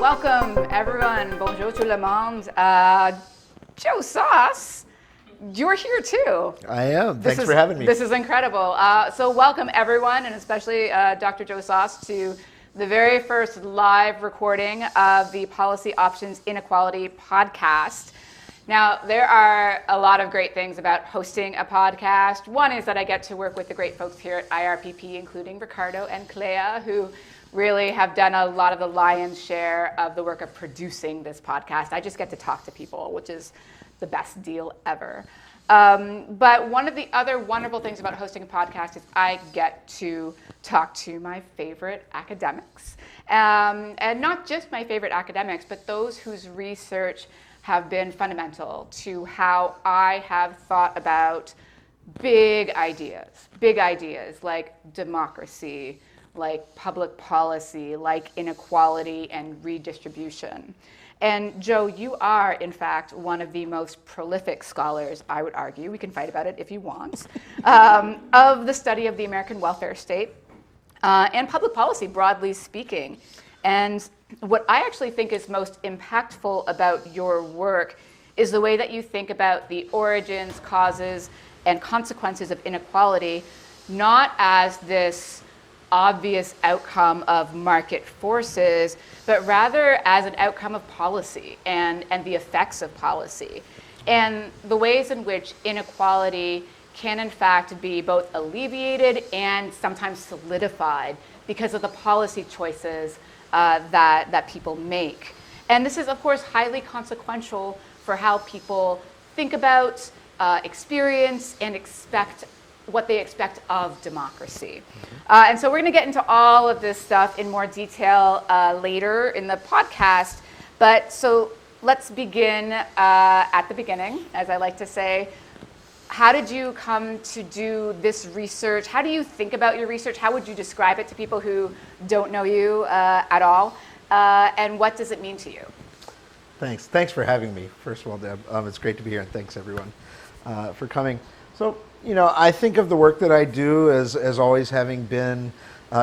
Welcome, everyone. Bonjour tout le monde. Joe Soss, you're here too. I am. Thanks for having me. This is incredible. So welcome, everyone, and especially Dr. Joe Soss to the very first live recording of the Policy Options Inequality podcast. Now, there are a lot of great things about hosting a podcast. One is that I get to work with the great folks here at IRPP, including Ricardo and Clea, who really have done a lot of the lion's share of the work of producing this podcast. I just get to talk to people, which is the best deal ever. But one of the other wonderful things about hosting a podcast is I get to talk to my favorite academics. And not just my favorite academics, but those whose research have been fundamental to how I have thought about big ideas like democracy, like public policy, like inequality and redistribution. And Joe, you are, in fact, one of the most prolific scholars, I would argue, we can fight about it if you want, of the study of the American welfare state and public policy, broadly speaking. And what I actually think is most impactful about your work is the way that you think about the origins, causes, and consequences of inequality, not as this obvious outcome of market forces, but rather as an outcome of policy and the effects of policy. And the ways in which inequality can in fact be both alleviated and sometimes solidified because of the policy choices that people make. And this is, of course, highly consequential for how people think about, experience, and expect what they expect of democracy. And so we're going to get into all of this stuff in more detail later in the podcast. But so let's begin at the beginning, as I like to say. How did you come to do this research? How do you think about your research? How would you describe it to people who don't know you at all? And what does it mean to you? Thanks for having me, first of all, Deb. It's great to be here, and thanks everyone for coming. So, I think of the work that I do as always having been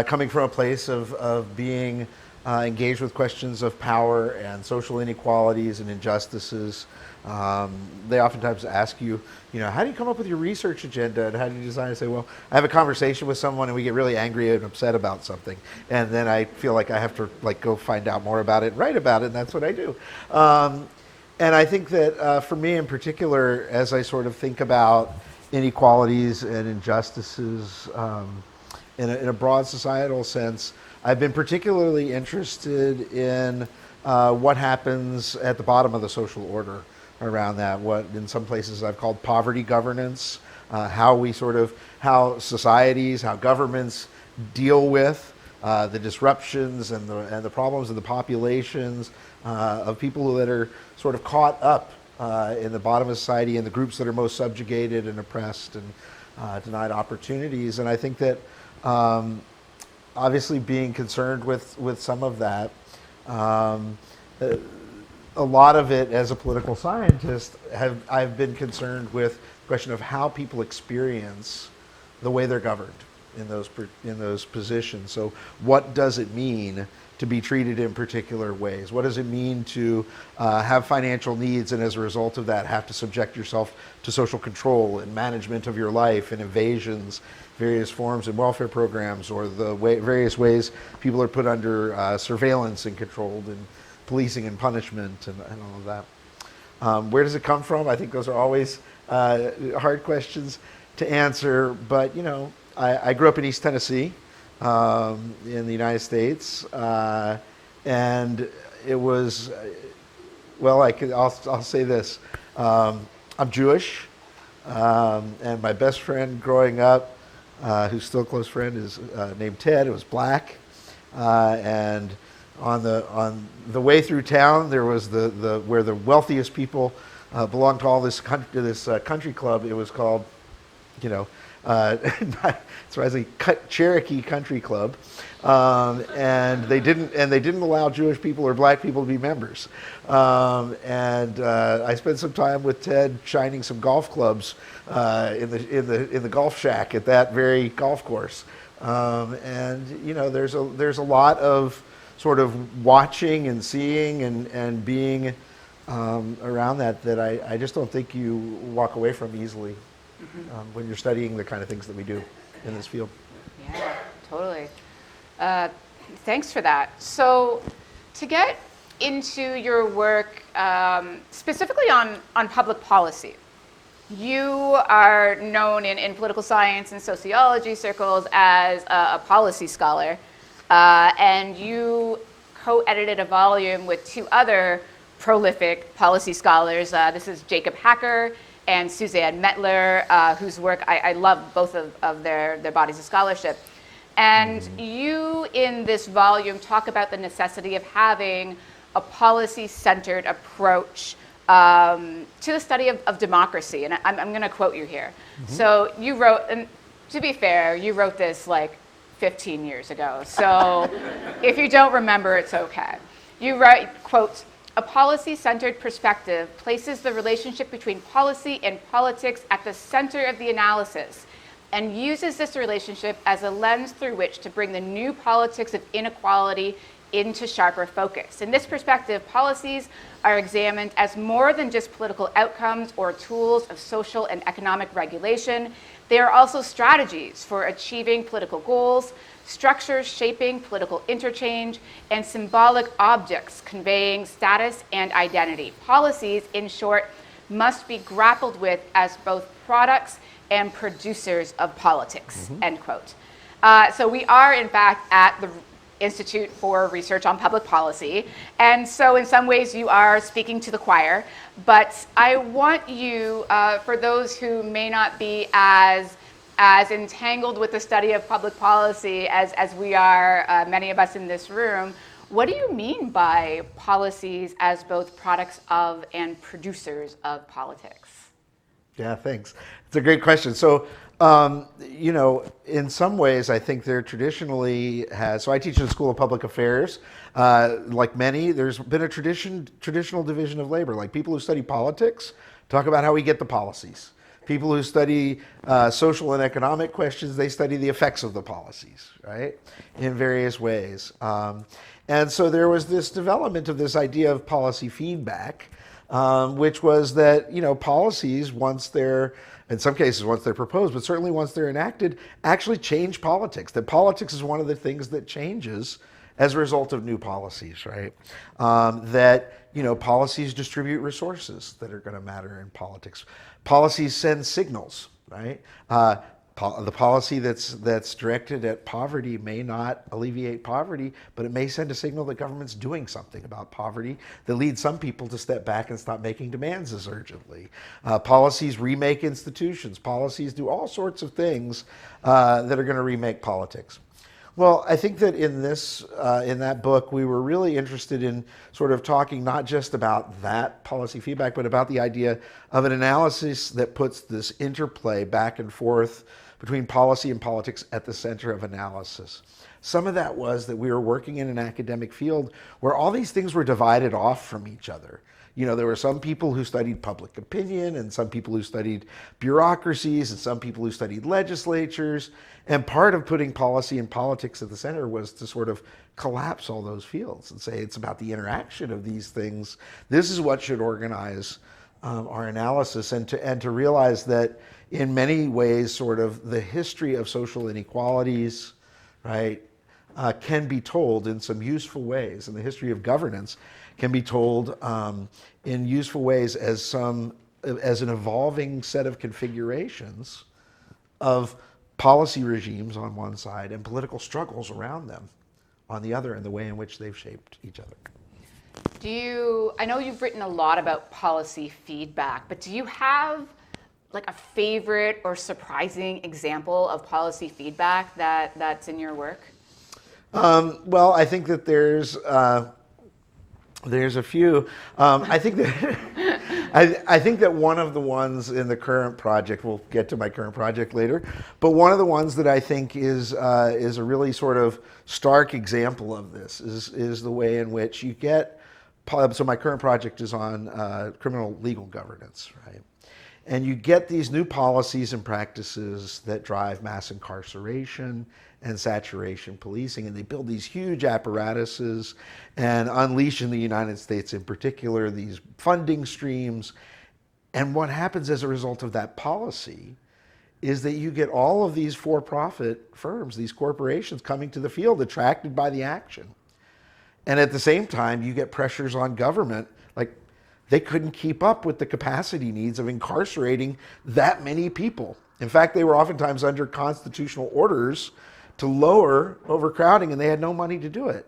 coming from a place of being engaged with questions of power and social inequalities and injustices. They oftentimes ask you, how do you come up with your research agenda and how do you design? I say, well, I have a conversation with someone and we get really angry and upset about something, and then I feel like I have to go find out more about it and write about it, and that's what I do. And I think that for me in particular, as I sort of think about inequalities and injustices in a broad societal sense, I've been particularly interested in what happens at the bottom of the social order around that, what in some places I've called poverty governance, how societies, how governments deal with the disruptions and the problems of the populations of people that are sort of caught up in the bottom of society and the groups that are most subjugated and oppressed and denied opportunities. And I think that obviously being concerned with some of that, a lot of it as a political scientist, I've been concerned with the question of how people experience the way they're governed in those positions. So what does it mean to be treated in particular ways? What does it mean to have financial needs and as a result of that have to subject yourself to social control and management of your life and evasions, various forms and welfare programs, or the various ways people are put under surveillance and controlled and policing and punishment and all of that. Where does it come from? I think those are always hard questions to answer, but I grew up in East Tennessee in the United States, and it was, I'll say this, I'm Jewish, and my best friend growing up, who's still a close friend, is named Ted. It was black, and on the way through town, there was the where the wealthiest people belonged to all this country club. It was called, surprisingly, Cherokee Country Club, and they didn't allow Jewish people or black people to be members. And I spent some time with Ted shining some golf clubs in the golf shack at that very golf course. And there's a lot of sort of watching and seeing and being around that I just don't think you walk away from easily when you're studying the kind of things that we do in this field. Yeah, totally. Thanks for that. So to get into your work specifically on public policy, you are known in political science and sociology circles as a policy scholar, and you co-edited a volume with two other prolific policy scholars. This is Jacob Hacker and Suzanne Mettler, whose work I love both of their bodies of scholarship. And you, in this volume, talk about the necessity of having a policy-centered approach to the study of democracy. And I'm going to quote you here. So you wrote, and to be fair, you wrote this like 15 years ago. So if you don't remember, it's okay. You write, quote, "A policy-centered perspective places the relationship between policy and politics at the center of the analysis and uses this relationship as a lens through which to bring the new politics of inequality into sharper focus. In this perspective, policies are examined as more than just political outcomes or tools of social and economic regulation. They are also strategies for achieving political goals, structures shaping political interchange, and symbolic objects conveying status and identity. Policies, in short, must be grappled with as both products and producers of politics," end quote. So we are, in fact, at the Institute for Research on Public Policy. And so in some ways you are speaking to the choir, but I want you, for those who may not be as entangled with the study of public policy as we are, many of us in this room, what do you mean by policies as both products of and producers of politics? Yeah, thanks. It's a great question. So, in some ways, I think there traditionally so I teach in the School of Public Affairs. Like many, there's been a traditional division of labor. Like people who study politics talk about how we get the policies. People who study social and economic questions, they study the effects of the policies, right, in various ways. And so there was this development of this idea of policy feedback, which was that, policies, once they're, in some cases once they're proposed, but certainly once they're enacted, actually change politics. That politics is one of the things that changes as a result of new policies, right? Policies distribute resources that are going to matter in politics. Policies send signals, right? The policy that's directed at poverty may not alleviate poverty, but it may send a signal that government's doing something about poverty that leads some people to step back and stop making demands as urgently. Policies remake institutions. Policies do all sorts of things that are going to remake politics. Well, I think that in that book, we were really interested in sort of talking not just about that policy feedback, but about the idea of an analysis that puts this interplay back and forth between policy and politics at the center of analysis. Some of that was that we were working in an academic field where all these things were divided off from each other. There were some people who studied public opinion and some people who studied bureaucracies and some people who studied legislatures. And part of putting policy and politics at the center was to sort of collapse all those fields and say it's about the interaction of these things. This is what should organize our analysis, and to realize that in many ways sort of the history of social inequalities, right, can be told in some useful ways, and the history of governance can be told in useful ways as an evolving set of configurations of policy regimes on one side and political struggles around them on the other, and the way in which they've shaped each other. I know you've written a lot about policy feedback, but do you have like a favorite or surprising example of policy feedback that's in your work? Well, I think that there's a few. I think that I think that one of the ones in the current project, we'll get to my current project later, but one of the ones that I think is a really sort of stark example of this is the way in which you get. So my current project is on criminal legal governance, right? And you get these new policies and practices that drive mass incarceration and saturation policing, and they build these huge apparatuses and unleash in the United States in particular these funding streams. And what happens as a result of that policy is that you get all of these for-profit firms, these corporations coming to the field attracted by the action. And at the same time, you get pressures on government, like they couldn't keep up with the capacity needs of incarcerating that many people. In fact, they were oftentimes under constitutional orders to lower overcrowding, and they had no money to do it.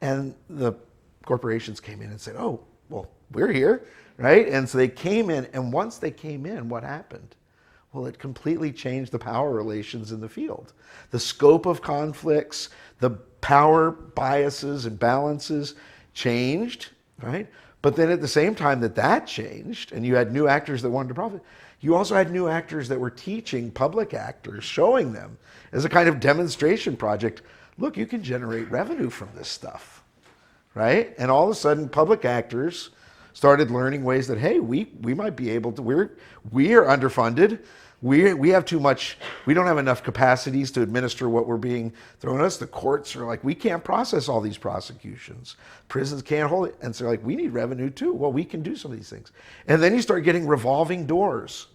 And the corporations came in and said, oh, well, we're here, right? And so they came in, and once they came in, what happened? Well, it completely changed the power relations in the field. The scope of conflicts, the power biases and balances changed, right? But then at the same time that changed, and you had new actors that wanted to profit, you also had new actors that were teaching public actors, showing them as a kind of demonstration project, look, you can generate revenue from this stuff, right? And all of a sudden, public actors started learning ways that, hey, we might be able to, we are underfunded, we have too much, we don't have enough capacities to administer what we're being thrown at us. The courts are like, we can't process all these prosecutions. Prisons can't hold it. And so like, we need revenue too. Well, we can do some of these things. And then you start getting revolving doors.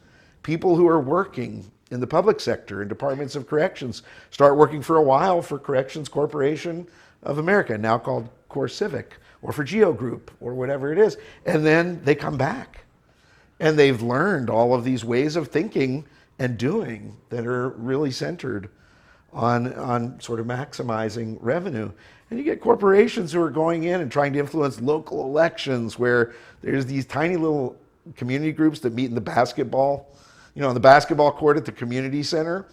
People who are working in the public sector, in departments of corrections, start working for a while for Corrections Corporation of America, now called CoreCivic, or for Geo Group, or whatever it is. And then they come back. And they've learned all of these ways of thinking and doing that are really centered on sort of maximizing revenue. And you get corporations who are going in and trying to influence local elections where there's these tiny little community groups that meet in the basketball, on the basketball court at the community center.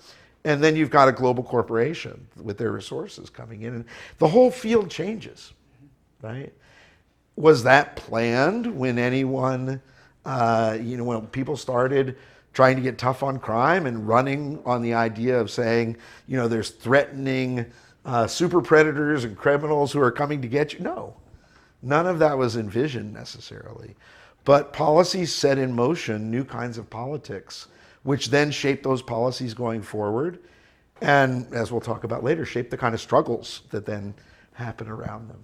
And then you've got a global corporation with their resources coming in. And the whole field changes, right? Was that planned when anyone, when people started trying to get tough on crime and running on the idea of saying, there's threatening super predators and criminals who are coming to get you? No, none of that was envisioned necessarily. But policies set in motion new kinds of politics, which then shape those policies going forward. And as we'll talk about later, shape the kind of struggles that then happen around them.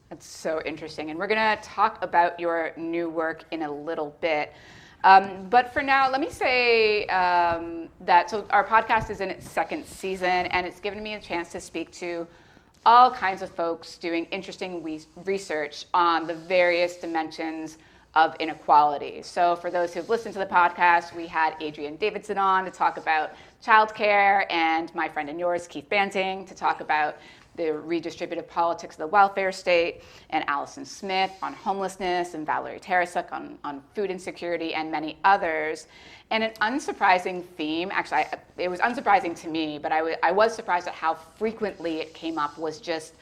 That's so interesting. And we're going to talk about your new work in a little bit. But for now, let me say so our podcast is in its second season, and it's given me a chance to speak to all kinds of folks doing interesting research on the various dimensions of inequality. So for those who've listened to the podcast, we had Adrienne Davidson on to talk about childcare, and my friend and yours, Keith Banting, to talk about the redistributive politics of the welfare state, and Allison Smith on homelessness, and Valerie Tarasuk on food insecurity, and many others. And an unsurprising theme, actually, it was unsurprising to me, but I was surprised at how frequently it came up, was just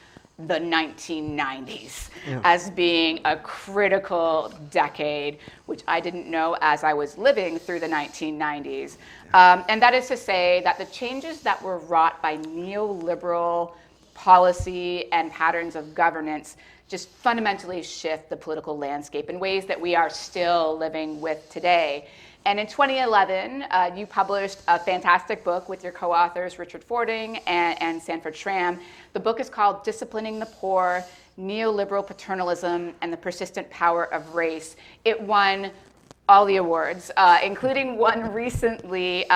the 1990s as being a critical decade, which I didn't know as I was living through the 1990s. And that is to say that the changes that were wrought by neoliberal policy and patterns of governance just fundamentally shift the political landscape in ways that we are still living with today. And in 2011, you published a fantastic book with your co-authors, Richard Fording and Sanford Schramm. The book is called Disciplining the Poor, Neoliberal Paternalism and the Persistent Power of Race. It won all the awards, including one recently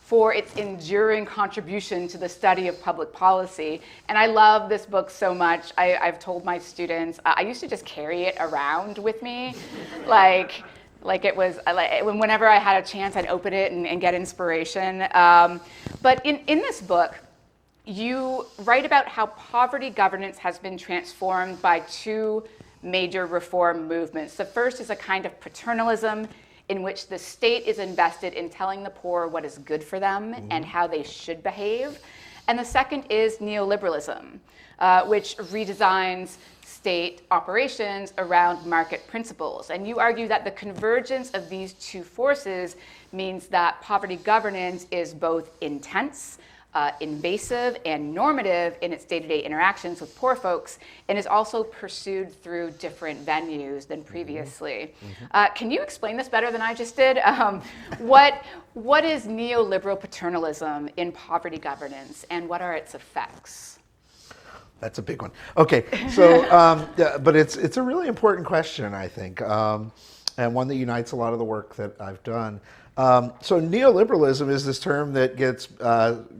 for its enduring contribution to the study of public policy. And I love this book so much. I've told my students, I used to just carry it around with me. like it was, whenever I had a chance, I'd open it and get inspiration. But in this book, you write about how poverty governance has been transformed by two major reform movements. The first is a kind of paternalism in which the state is invested in telling the poor what is good for them and how they should behave. And the second is neoliberalism, which redesigns state operations around market principles. And you argue that the convergence of these two forces means that poverty governance is both intense invasive and normative in its day-to-day interactions with poor folks, and is also pursued through different venues than previously. Can you explain this better than I just did? What is neoliberal paternalism in poverty governance, and what are its effects? That's a big one. Okay, so, yeah, but it's a really important question, I think, and one that unites a lot of the work that I've done. So neoliberalism is this term that gets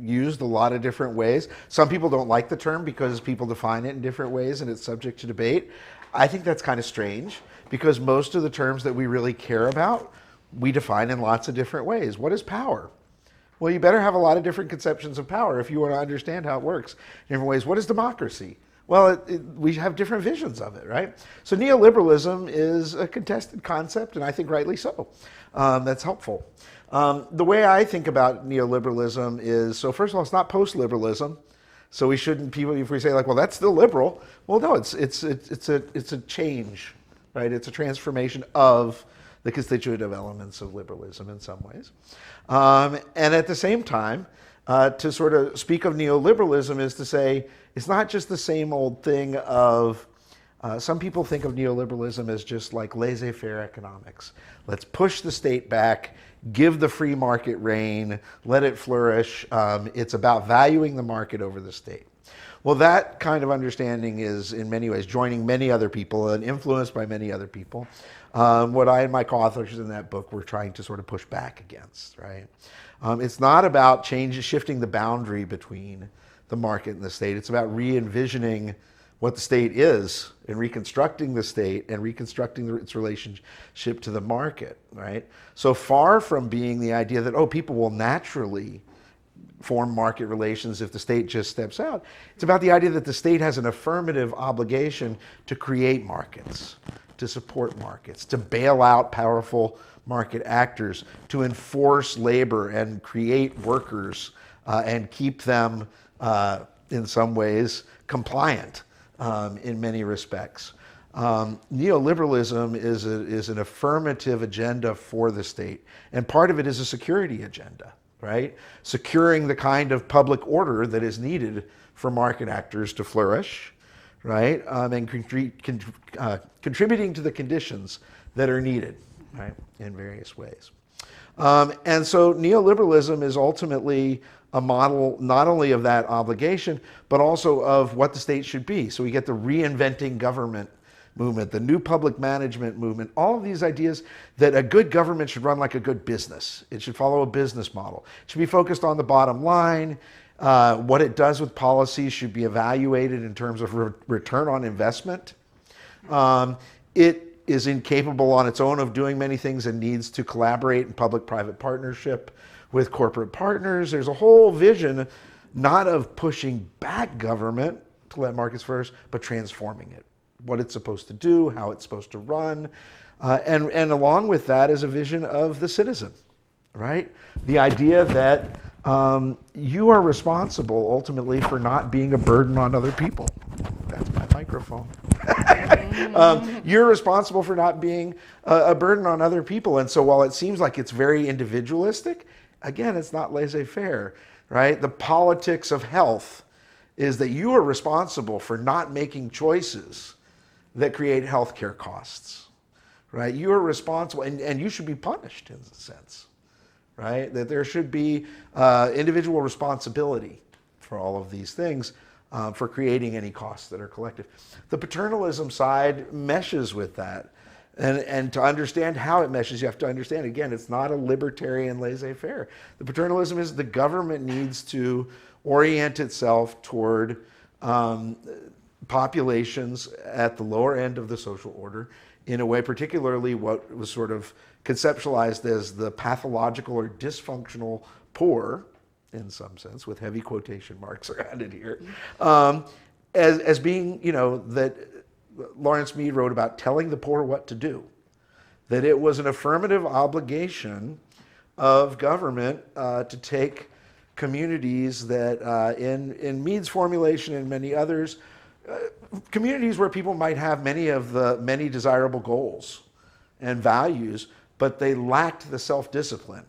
used a lot of different ways. Some people don't like the term because people define it in different ways and it's subject to debate. I think that's kind of strange because most of the terms that we really care about, we define in lots of different ways. What is power? Well, you better have a lot of different conceptions of power if you want to understand how it works in different ways. What is democracy? Well, we have different visions of it, right? So neoliberalism is a contested concept, and I think rightly so. That's helpful. The way I think about neoliberalism is, so first of all, it's not post-liberalism. So we shouldn't, people, if we say like, well, that's still liberal. Well, no, it's a change, right? It's a transformation of the constitutive elements of liberalism in some ways. And at the same time, to sort of speak of neoliberalism is to say, it's not just the same old thing of, some people think of neoliberalism as just like laissez-faire economics. Let's push the state back, give the free market reign, let it flourish. It's about valuing the market over the state. Well, that kind of understanding is in many ways joining many other people and influenced by many other people. What I and my co-authors in that book were trying to sort of push back against, right? It's not about shifting the boundary between the market and the state. It's about re-envisioning what the state is and reconstructing the state and reconstructing its relationship to the market, right? So far from being the idea that, oh, people will naturally form market relations if the state just steps out. It's about the idea that the state has an affirmative obligation to create markets, to support markets, to bail out powerful market actors, to enforce labor and create workers and keep them in some ways compliant in many respects. Neoliberalism is an affirmative agenda for the state, and part of it is a security agenda, right? Securing the kind of public order that is needed for market actors to flourish, right? And contributing to the conditions that are needed, right, in various ways. And so neoliberalism is ultimately a model not only of that obligation, but also of what the state should be. So we get the reinventing government movement, the new public management movement, all of these ideas that a good government should run like a good business. It should follow a business model. It should be focused on the bottom line. What it does with policies should be evaluated in terms of return on investment. It is incapable on its own of doing many things and needs to collaborate in public-private partnership with corporate partners. There's a whole vision, not of pushing back government to let markets flourish, but transforming it. What it's supposed to do, how it's supposed to run. And along with that is a vision of the citizen, right? The idea that you are responsible ultimately for not being a burden on other people. That's my microphone. You're responsible for not being a burden on other people. And so while it seems like it's very individualistic, again, it's not laissez-faire, right? The politics of health is that you are responsible for not making choices that create healthcare costs, right? You are responsible, and you should be punished in a sense, right? That there should be individual responsibility for all of these things, for creating any costs that are collective. The paternalism side meshes with that. And to understand how it meshes, you have to understand, again, it's not a libertarian laissez-faire. The paternalism is the government needs to orient itself toward populations at the lower end of the social order in a way, particularly what was sort of conceptualized as the pathological or dysfunctional poor, in some sense, with heavy quotation marks around it here, as being, you know, that Lawrence Mead wrote about telling the poor what to do, that it was an affirmative obligation of government to take communities that, in Mead's formulation and many others, communities where people might have many of the many desirable goals and values, but they lacked the self-discipline,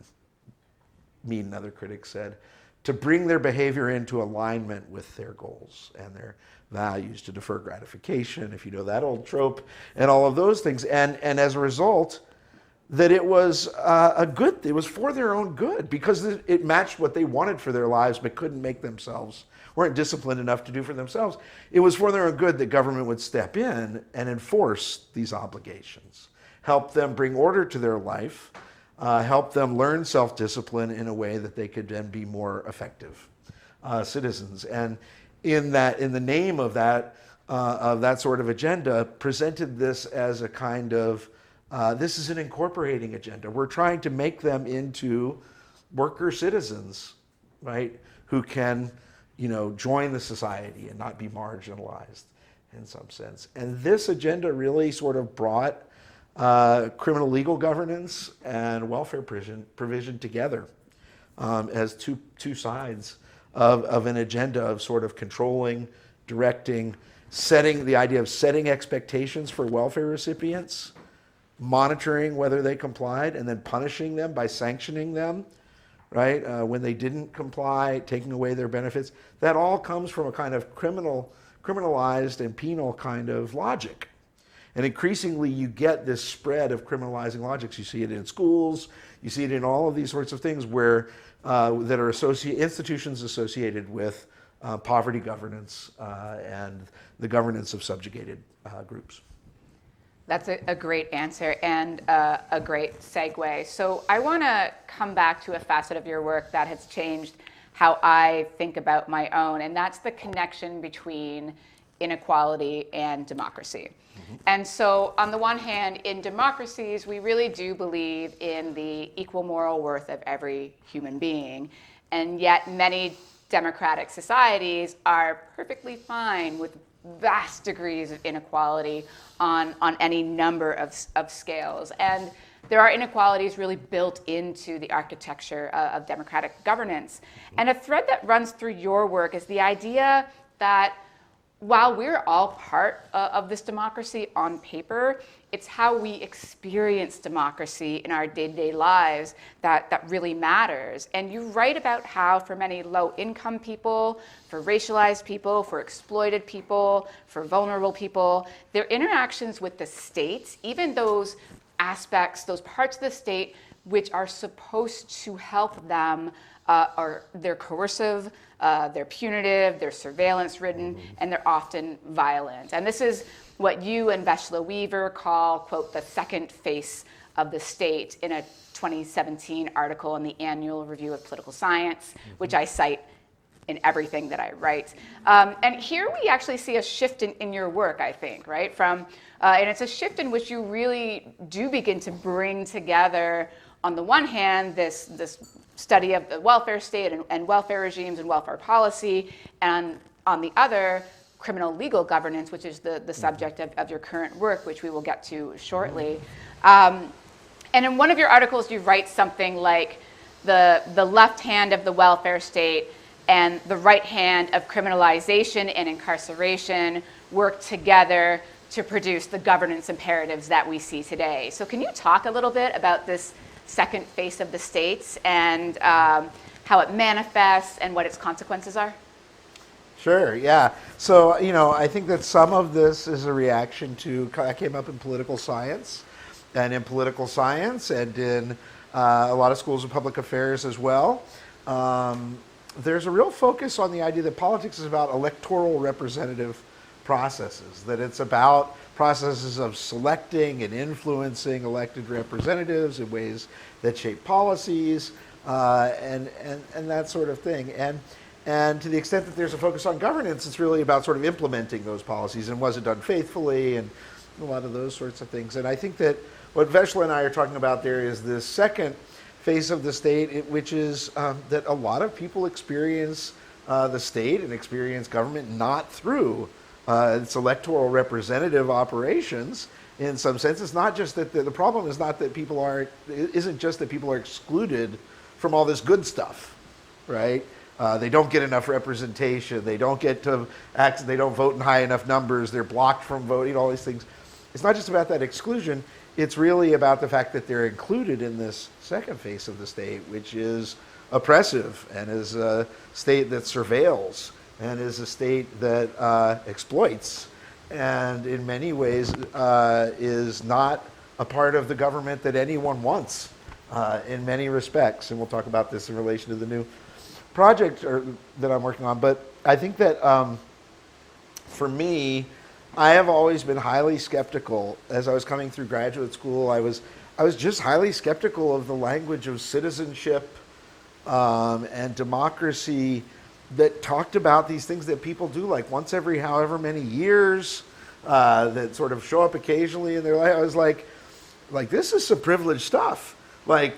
Mead and other critics said, to bring their behavior into alignment with their goals and their values, to defer gratification, if you know that old trope, and all of those things. And as a result, that it was it was for their own good, because it matched what they wanted for their lives but couldn't make themselves, weren't disciplined enough to do for themselves. It was for their own good that government would step in and enforce these obligations, help them bring order to their life, help them learn self-discipline in a way that they could then be more effective citizens. And in the name of that sort of agenda, presented this as a kind of this is an incorporating agenda. We're trying to make them into worker citizens, right, who can, join the society and not be marginalized in some sense. And this agenda really sort of brought criminal legal governance and welfare provision together as two sides of an agenda of sort of controlling, directing, the idea of setting expectations for welfare recipients, monitoring whether they complied, and then punishing them by sanctioning them, right? When they didn't comply, taking away their benefits. That all comes from a kind of criminalized and penal kind of logic. And increasingly you get this spread of criminalizing logics. You see it in schools, you see it in all of these sorts of things where that are institutions associated with poverty governance and the governance of subjugated groups. That's a great answer and a great segue. So I want to come back to a facet of your work that has changed how I think about my own, and that's the connection between inequality and democracy. Mm-hmm. And so on the one hand, in democracies, we really do believe in the equal moral worth of every human being, and yet many democratic societies are perfectly fine with vast degrees of inequality on any number of scales. And there are inequalities really built into the architecture of democratic governance. And a thread that runs through your work is the idea that while we're all part of this democracy on paper, it's how we experience democracy in our day-to-day lives that really matters. And you write about how for many low-income people, for racialized people, for exploited people, for vulnerable people, their interactions with the state, even those aspects, those parts of the state which are supposed to help them, they're coercive, they're punitive, they're surveillance-ridden, and they're often violent. And this is what you and Veshla Weaver call, quote, the second face of the state in a 2017 article in the Annual Review of Political Science, which I cite in everything that I write. And here we actually see a shift in your work, I think, right? And it's a shift in which you really do begin to bring together, on the one hand, this study of the welfare state and welfare regimes and welfare policy, and on the other, criminal legal governance, which is the subject of your current work, which we will get to shortly. And in one of your articles, you write something like the left hand of the welfare state and the right hand of criminalization and incarceration work together to produce the governance imperatives that we see today. So can you talk a little bit about this second face of the states and how it manifests and what its consequences are? Sure, yeah. So, I think that some of this is a reaction to, I came up in political science, and in in a lot of schools of public affairs as well. There's a real focus on the idea that politics is about electoral representative processes, that it's about processes of selecting and influencing elected representatives in ways that shape policies and that sort of thing. And to the extent that there's a focus on governance, it's really about sort of implementing those policies and was it done faithfully and a lot of those sorts of things. And I think that what Veshla and I are talking about there is this second face of the state, which is that a lot of people experience the state and experience government not through its electoral representative operations. In some sense, it's not just that the problem is not that isn't just that people are excluded from all this good stuff, right? They don't get enough representation. They don't get to act. They don't vote in high enough numbers. They're blocked from voting. All these things. It's not just about that exclusion. It's really about the fact that they're included in this second face of the state, which is oppressive and is a state that surveils and is a state that exploits and in many ways is not a part of the government that anyone wants in many respects. And we'll talk about this in relation to the new project that I'm working on. But I think that for me, I have always been highly skeptical. As I was coming through graduate school, I was just highly skeptical of the language of citizenship and democracy that talked about these things that people do like once every however many years, that sort of show up occasionally in their life. I was like this is some privileged stuff. Like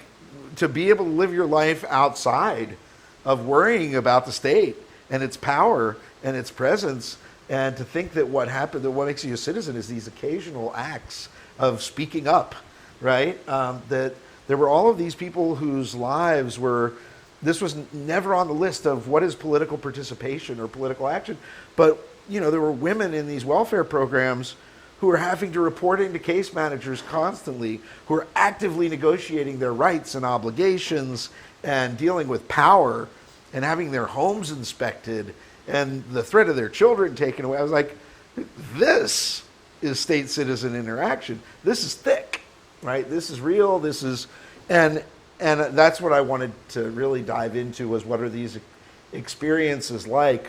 to be able to live your life outside of worrying about the state and its power and its presence, and to think that what makes you a citizen is these occasional acts of speaking up, right? That there were all of these people whose lives this was never on the list of what is political participation or political action, but there were women in these welfare programs who are having to report into case managers constantly, who are actively negotiating their rights and obligations and dealing with power and having their homes inspected and the threat of their children taken away. I was like, this is state citizen interaction. This is thick, right? This is real. This is, and that's what I wanted to really dive into, was what are these experiences like?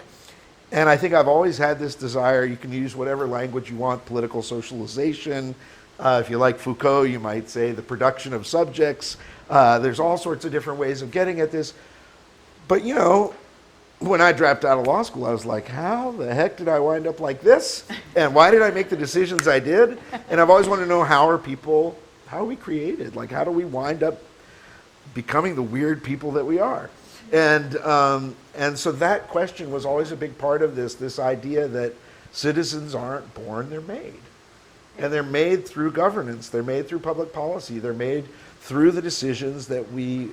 And I think I've always had this desire. You can use whatever language you want, political socialization. If you like Foucault, you might say the production of subjects. There's all sorts of different ways of getting at this. But when I dropped out of law school, I was like, how the heck did I wind up like this? And why did I make the decisions I did? And I've always wanted to know, how are we created? Like, how do we wind up becoming the weird people that we are? And so that question was always a big part of this idea that citizens aren't born, they're made. And they're made through governance, they're made through public policy, they're made through the decisions that we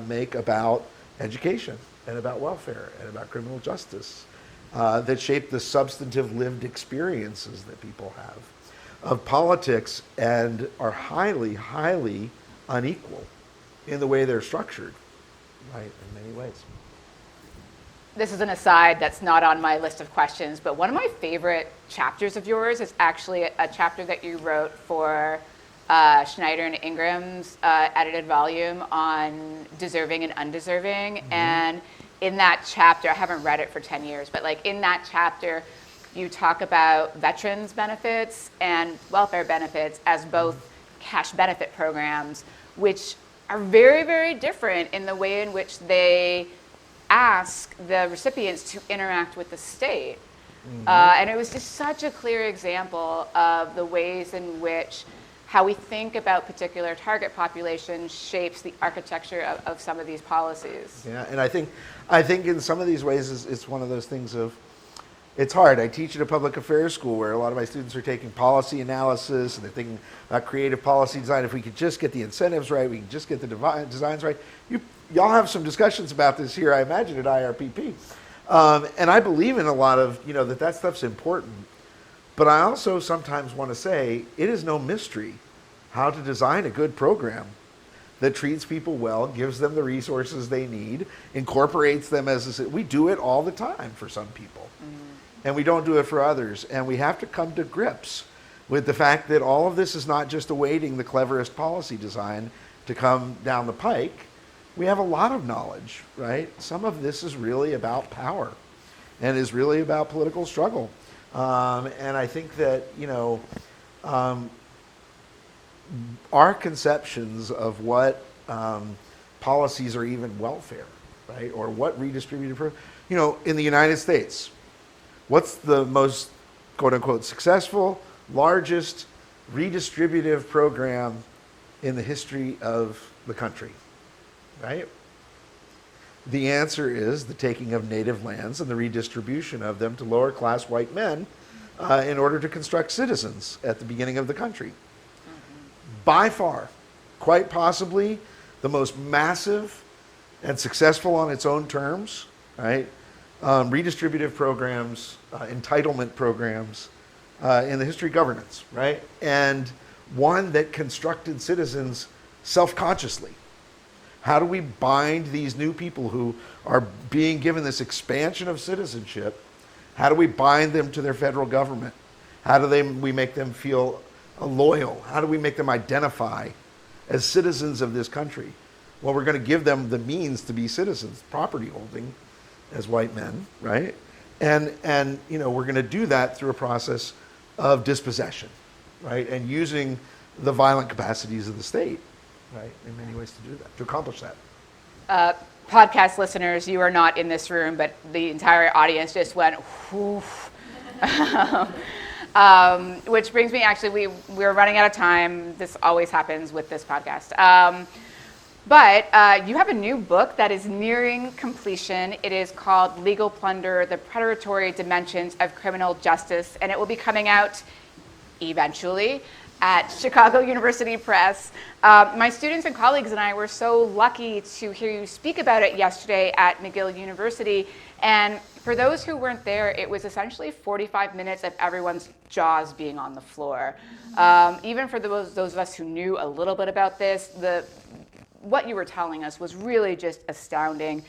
make about education and about welfare and about criminal justice that shape the substantive lived experiences that people have of politics, and are highly, highly unequal in the way they're structured, right, in many ways. This is an aside that's not on my list of questions, but one of my favorite chapters of yours is actually a chapter that you wrote for Schneider and Ingram's edited volume on deserving and undeserving. Mm-hmm. And in that chapter, I haven't read it for 10 years, but in that chapter, you talk about veterans benefits and welfare benefits as both cash benefit programs, which are very, very different in the way in which they ask the recipients to interact with the state. Mm-hmm. And it was just such a clear example of the ways in which how we think about particular target populations shapes the architecture of some of these policies. Yeah, and I think in some of these ways it's one of those things of, it's hard. I teach at a public affairs school where a lot of my students are taking policy analysis and they're thinking about creative policy design. If we could just get the incentives right, we can just get the designs right. Y'all have some discussions about this here, I imagine, at IRPP. And I believe in a lot of, that stuff's important. But I also sometimes want to say it is no mystery how to design a good program that treats people well, gives them the resources they need, incorporates them we do it all the time for some people. Mm-hmm. And we don't do it for others. And we have to come to grips with the fact that all of this is not just awaiting the cleverest policy design to come down the pike. We have a lot of knowledge, right? Some of this is really about power and is really about political struggle. And I think that, our conceptions of what policies or even welfare, right, or what redistributive, in the United States, what's the most, quote unquote, successful, largest redistributive program in the history of the country, right? The answer is the taking of native lands and the redistribution of them to lower class white men in order to construct citizens at the beginning of the country. Mm-hmm. By far, quite possibly, the most massive and successful on its own terms, right? Redistributive programs, entitlement programs in the history of governance, right? And one that constructed citizens self-consciously. How do we bind these new people who are being given this expansion of citizenship? How do we bind them to their federal government? How do we make them feel loyal? How do we make them identify as citizens of this country? Well, we're going to give them the means to be citizens, property holding as white men, right? And we're going to do that through a process of dispossession, right? And using the violent capacities of the state, right, in many ways to do that, to accomplish that. Podcast listeners, you are not in this room, but the entire audience just went, whoof. Which brings me, actually, we're running out of time. This always happens with this podcast. But you have a new book that is nearing completion. It is called Legal Plunder, The Predatory Dimensions of Criminal Justice, and it will be coming out eventually at Chicago University Press. My students and colleagues and I were so lucky to hear you speak about it yesterday at McGill University. And for those who weren't there, it was essentially 45 minutes of everyone's jaws being on the floor. Even for those of us who knew a little bit about this, what you were telling us was really just astounding.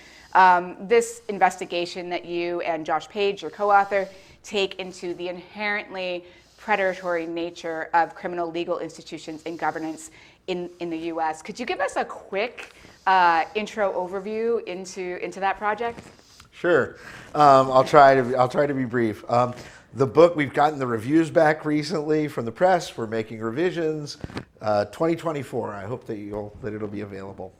This investigation that you and Josh Page, your co-author, take into the inherently predatory nature of criminal legal institutions and governance in the U.S. Could you give us a quick intro overview into that project? Sure. I'll try to be brief. The book, we've gotten the reviews back recently from the press. We're making revisions. 2024. I hope that it'll be available.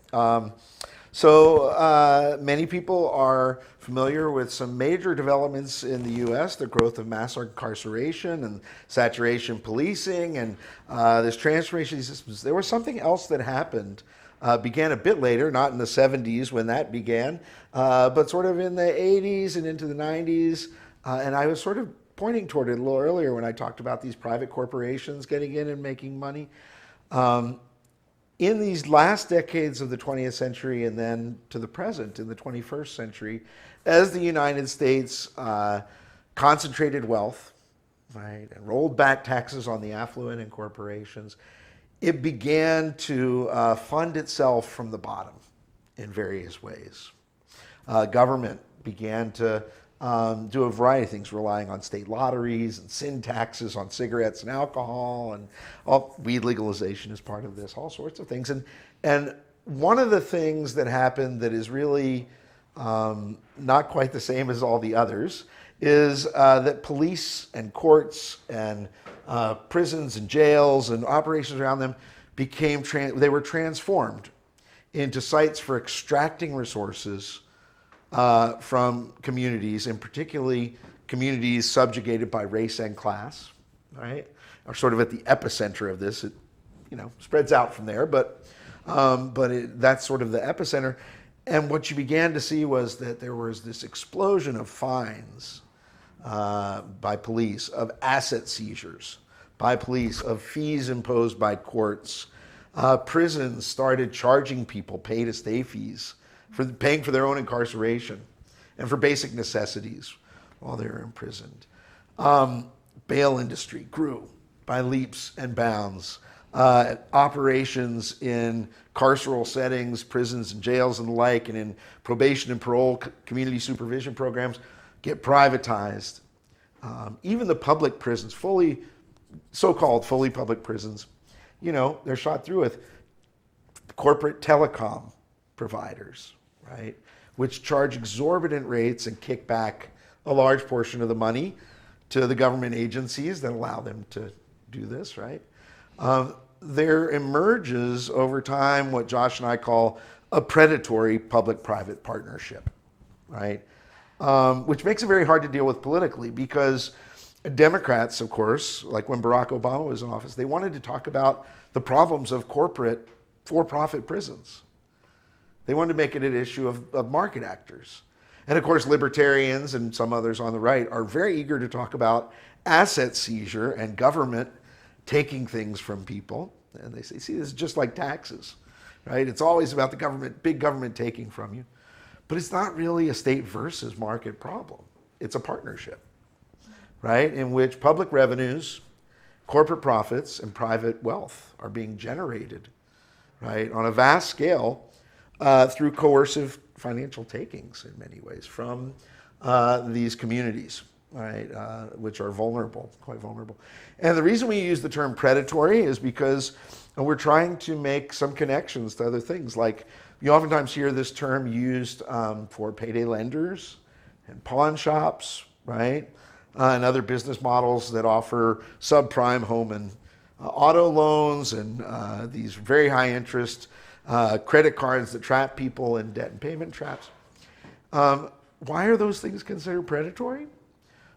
So many people are familiar with some major developments in the U.S., the growth of mass incarceration and saturation policing and this transformation of these systems. There was something else that happened, began a bit later, not in the 70s when that began, but sort of in the 80s and into the 90s. And I was sort of pointing toward it a little earlier when I talked about these private corporations getting in and making money. In these last decades of the 20th century and then to the present in the 21st century, as the United States concentrated wealth, right, and rolled back taxes on the affluent and corporations, it began to fund itself from the bottom in various ways. Government began to do a variety of things, relying on state lotteries and sin taxes on cigarettes and alcohol, and weed legalization is part of this, all sorts of things. And one of the things that happened that is really not quite the same as all the others is that police and courts and prisons and jails and operations around them they were transformed into sites for extracting resources from communities, and particularly communities subjugated by race and class, right? Are sort of at the epicenter of this. It, spreads out from there, but that's sort of the epicenter. And what you began to see was that there was this explosion of fines by police, of asset seizures by police, of fees imposed by courts. Prisons started charging people pay-to-stay fees for paying for their own incarceration and for basic necessities while they were imprisoned. Bail industry grew by leaps and bounds. Operations in carceral settings, prisons and jails and the like, and in probation and parole community supervision programs get privatized. Even the public prisons, so-called fully public prisons, they're shot through with corporate telecom providers, right, which charge exorbitant rates and kick back a large portion of the money to the government agencies that allow them to do this, right? There emerges over time what Josh and I call a predatory public-private partnership, right? Which makes it very hard to deal with politically, because Democrats, of course, like when Barack Obama was in office, they wanted to talk about the problems of corporate for-profit prisons. They wanted to make it an issue of market actors. And of course, libertarians and some others on the right are very eager to talk about asset seizure and government taking things from people. And they say, see, this is just like taxes, right? It's always about the government, big government taking from you. But it's not really a state versus market problem. It's a partnership, right? In which public revenues, corporate profits, and private wealth are being generated, right, on a vast scale through coercive financial takings in many ways from these communities, right, which are vulnerable, quite vulnerable. And the reason we use the term predatory is because we're trying to make some connections to other things. Like you oftentimes hear this term used for payday lenders and pawn shops, right, and other business models that offer subprime home and auto loans and these very high interest credit cards that trap people in debt and payment traps. Why are those things considered predatory?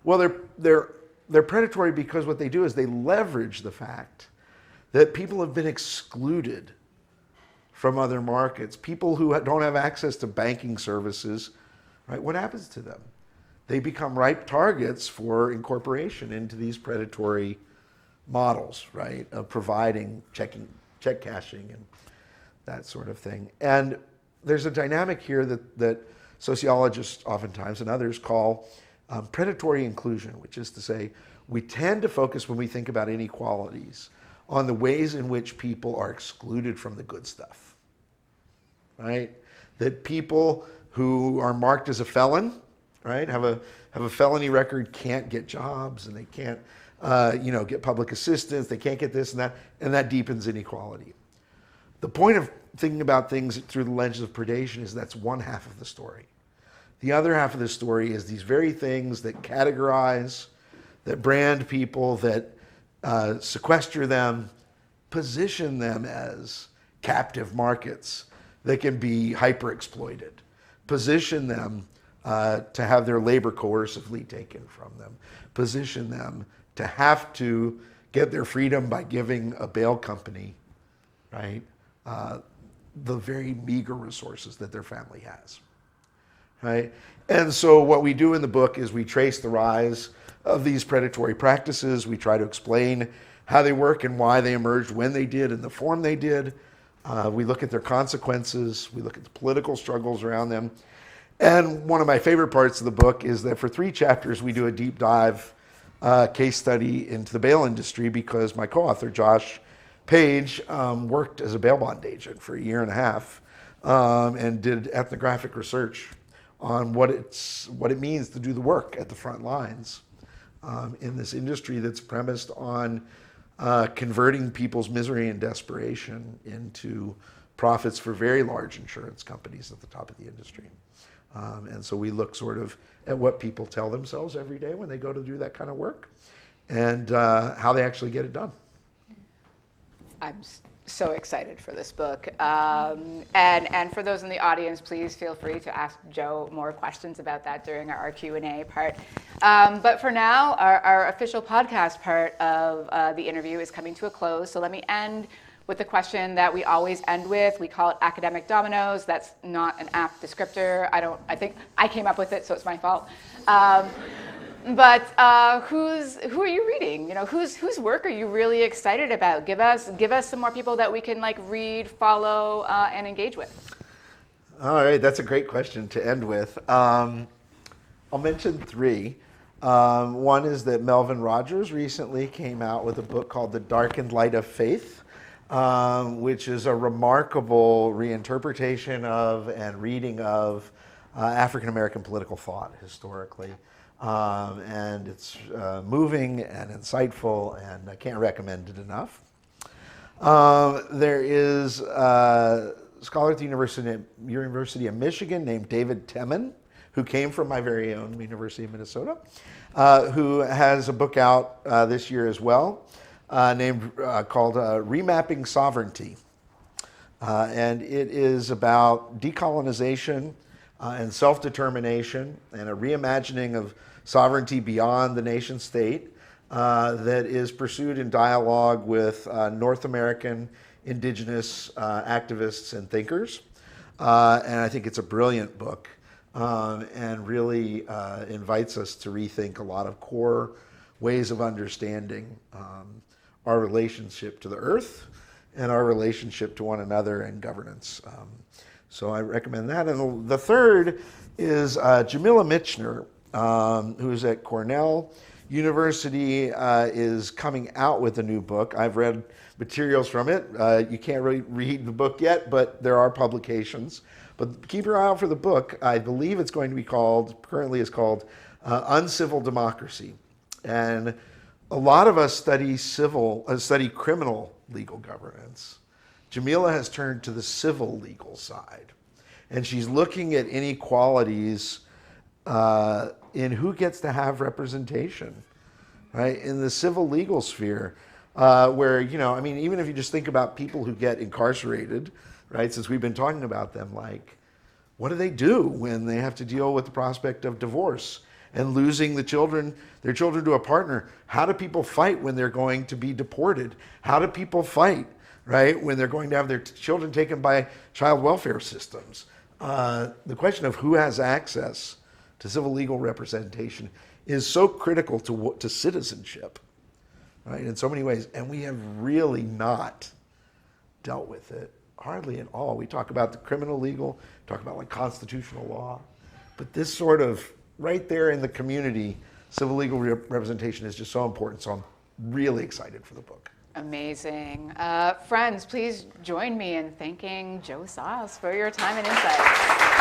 Well, they're predatory because what they do is they leverage the fact that people have been excluded from other markets. People who don't have access to banking services, right? What happens to them? They become ripe targets for incorporation into these predatory models, right? Of providing check cashing and that sort of thing. And there's a dynamic here that sociologists oftentimes and others call predatory inclusion, which is to say we tend to focus when we think about inequalities on the ways in which people are excluded from the good stuff, right? That people who are marked as a felon, right, have a felony record, can't get jobs, and they can't get public assistance, they can't get this and that deepens inequality. The point of thinking about things through the lens of predation is that's one half of the story. The other half of the story is these very things that categorize, that brand people, that sequester them, position them as captive markets that can be hyper-exploited, position them to have their labor coercively taken from them, position them to have to get their freedom by giving a bail company, right, the very meager resources that their family has, right? And so what we do in the book is we trace the rise of these predatory practices. We try to explain how they work and why they emerged when they did and the form they did. We look at their consequences. We look at the political struggles around them. And one of my favorite parts of the book is that for 3 chapters, we do a deep dive case study into the bail industry because my co-author, Josh Page, worked as a bail bond agent for 1.5 years and did ethnographic research on what it means to do the work at the front lines in this industry that's premised on converting people's misery and desperation into profits for very large insurance companies at the top of the industry. And so we look sort of at what people tell themselves every day when they go to do that kind of work and how they actually get it done. I'm so excited for this book. And for those in the audience, please feel free to ask Joe more questions about that during our Q&A part. But for now, our official podcast part of the interview is coming to a close. So let me end with the question that we always end with. We call it academic dominoes. That's not an apt descriptor. I think I came up with it, so it's my fault. But who are you reading? Whose work are you really excited about? Give us some more people that we can read, follow, and engage with. All right, that's a great question to end with. I'll mention 3. One is that Melvin Rogers recently came out with a book called The Darkened Light of Faith, which is a remarkable reinterpretation of and reading of African American political thought historically. And it's moving and insightful, and I can't recommend it enough. There is a scholar at the University of Michigan named David Temin, who came from my very own University of Minnesota, who has a book out this year as well, called Remapping Sovereignty. And it is about decolonization and self-determination and a reimagining of sovereignty beyond the nation state that is pursued in dialogue with North American indigenous activists and thinkers. And I think it's a brilliant book and really invites us to rethink a lot of core ways of understanding our relationship to the earth and our relationship to one another and governance. So I recommend that. And the third is Jamila Michener, who's at Cornell University is coming out with a new book. I've read materials from it. You can't really read the book yet, but there are publications. But keep your eye out for the book. I believe it's going to be currently is called Uncivil Democracy. And a lot of us study criminal legal governance. Jamila has turned to the civil legal side. And she's looking at inequalities in who gets to have representation, right? In the civil legal sphere, where, even if you just think about people who get incarcerated, right? Since we've been talking about them, like, what do they do when they have to deal with the prospect of divorce and losing their children to a partner? How do people fight when they're going to be deported? How do people fight, right, when they're going to have their children taken by child welfare systems? The question of who has access to civil legal representation is so critical to citizenship, right, in so many ways. And we have really not dealt with it hardly at all. We talk about the criminal legal, talk about like constitutional law, but this sort of right there in the community, civil legal representation is just so important. So I'm really excited for the book. Amazing. Friends, please join me in thanking Joe Soss for your time and insight.